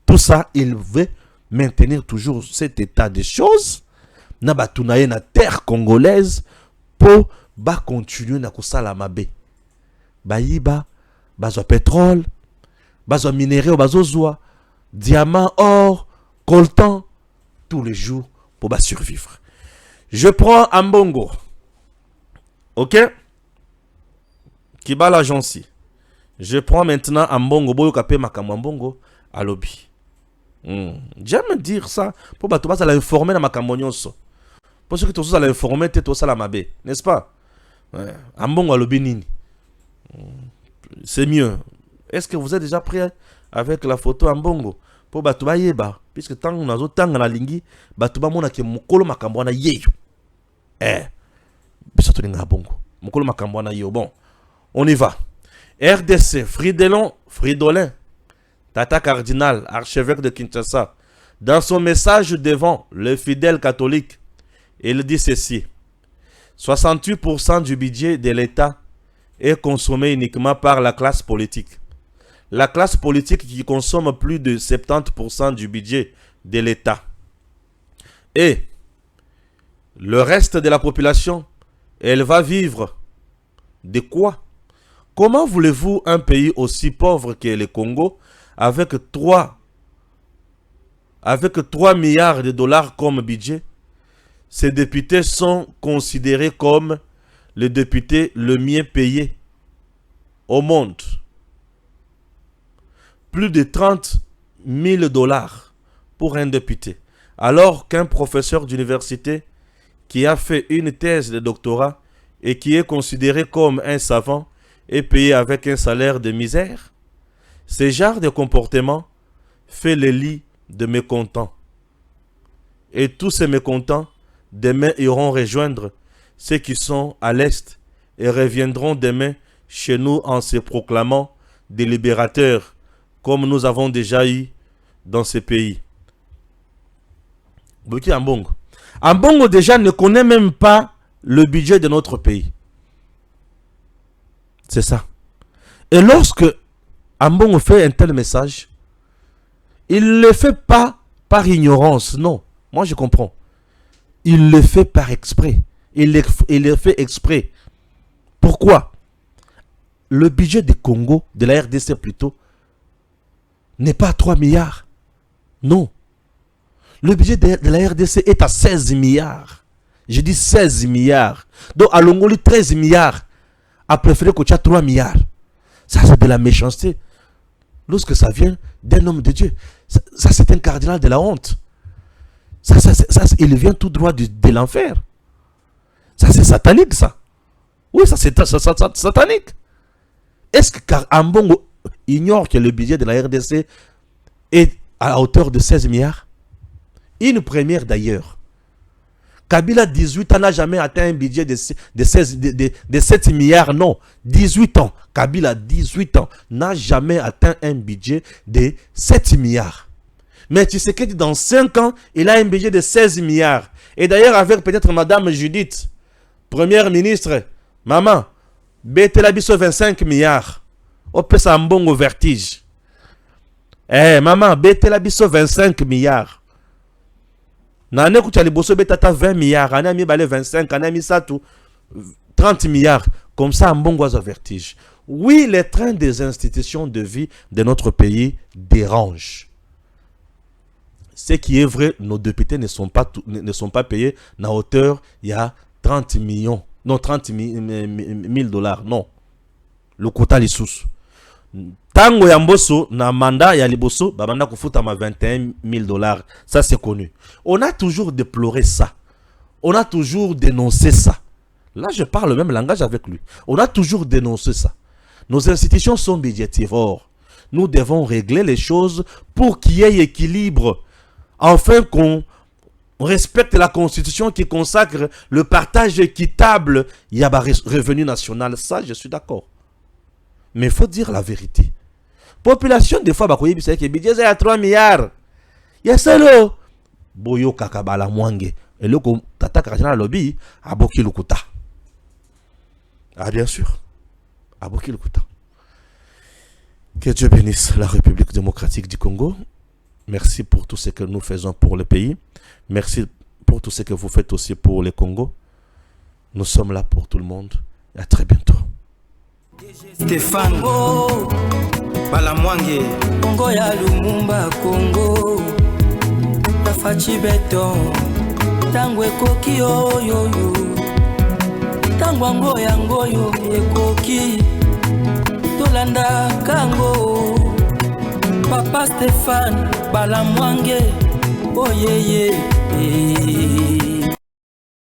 Tout ça, il veut maintenir toujours cet état de choses. Na batunaye na terre congolaise pour ba continuer na kusala mabe. Bayiba, bazo pétrole, bazo minéraux, bazo zoa, diamant, or, coltan, tous les jours pour ba survivre. Je prends Ambongo. OK? Kiba l'agence. Je prends maintenant Ambongo. Boyo kapé makambo Ambongo à lobby. J'aime dire ça pour que tu vas l'informer dans ma cambonioso. Parce que tu vas l'informer, tu vas la mabe, n'est-ce pas? Ambongo alobi nini. C'est mieux. Est-ce que vous êtes déjà prêt avec la photo Ambongo pour que tu vas yeba? Puisque tant qu'on a zo tant na lingi, tu vas mona ke mukolo makambo na yeyo. Biso to linga Ambongo. Mukolo makambo na yeyo. Bon, on y va. RDC, Fridolin, Tata Cardinal, archevêque de Kinshasa, dans son message devant les fidèles catholiques, il dit ceci: 68% du budget de l'État est consommé uniquement par la classe politique. La classe politique qui consomme plus de 70% du budget de l'État. Et le reste de la population, elle va vivre de quoi? Comment voulez-vous un pays aussi pauvre que le Congo, avec 3 milliards de dollars comme budget? Ces députés sont considérés comme les députés le mieux payés au monde. Plus de 30 000 dollars pour un député. Alors qu'un professeur d'université qui a fait une thèse de doctorat et qui est considéré comme un savant est payé avec un salaire de misère. Ce genre de comportement fait le lit de mécontents. Et tous ces mécontents, demain, iront rejoindre ceux qui sont à l'Est et reviendront demain chez nous en se proclamant des libérateurs, comme nous avons déjà eu dans ces pays. Boki Ambongo. Ambongo déjà ne connaît même pas le budget de notre pays. C'est ça. Et lorsque Ambongo fait un tel message, il ne le fait pas par ignorance, non. Moi je comprends. Il le fait par exprès. Il le fait exprès. Pourquoi? Le budget du Congo, de la RDC plutôt, n'est pas à 3 milliards. Non. Le budget de la RDC est à 16 milliards. Je dis 16 milliards. Donc à Longoli, 13 milliards a préféré que tu aies 3 milliards. Ça, c'est de la méchanceté. Lorsque ça vient d'un homme de Dieu, ça c'est un cardinal de la honte. Ça, il vient tout droit de l'enfer. Ça, c'est satanique, ça. Oui, ça, c'est satanique. Est-ce que Ambongo ignore que le budget de la RDC est à hauteur de 16 milliards? Une première d'ailleurs. Kabila, 18 ans, n'a jamais atteint un budget de 7 milliards, non. 18 ans. Kabila, 18 ans, n'a jamais atteint un budget de 7 milliards. Mais tu sais que dans 5 ans, il a un budget de 16 milliards. Et d'ailleurs, avec peut-être Madame Judith, Première ministre, maman, Betela biso 25 milliards. Opesa Ambongo vertige. Maman, Betela biso 25 milliards. Nane kuchali boso betata 20 milliards. Anami balé 25, anami satou 30 milliards. Comme ça, Ambongo a vertige. Oui, les trains des institutions de vie de notre pays dérangent. Ce qui est vrai, nos députés ne sont pas payés à hauteur, il y a 30 millions. Non, 30 000 $. Non. Le quota lisusu. Tango ya mboso, na mandat ya liboso, babanda kufuta ma 21 000 $. Ça, c'est connu. On a toujours déploré ça. On a toujours dénoncé ça. Là, je parle le même langage avec lui. On a toujours dénoncé ça. Nos institutions sont budgétivores. Nous devons régler les choses pour qu'il y ait équilibre. Enfin qu'on respecte la constitution qui consacre le partage équitable. Il y a un revenu national. Ça, je suis d'accord. Mais il faut dire la vérité. Population, des fois, il y a que budget est à 3 milliards. Il y a ça là. Boyo kakabala mwange. Et le tata kajana lobby a boki lukuta. Ah, bien sûr. A boki lukuta. Que Dieu bénisse la République démocratique du Congo. Merci pour tout ce que nous faisons pour le pays. Merci pour tout ce que vous faites aussi pour le Congo. Nous sommes là pour tout le monde. Et à très bientôt. Stéphane Balamwange Congo ya Lumumba Congo Tafachi beton Tangwe koki yo Tangwa ngoyo ekoki Tolanda kango Papa Stéphane Balamwange oh yeah.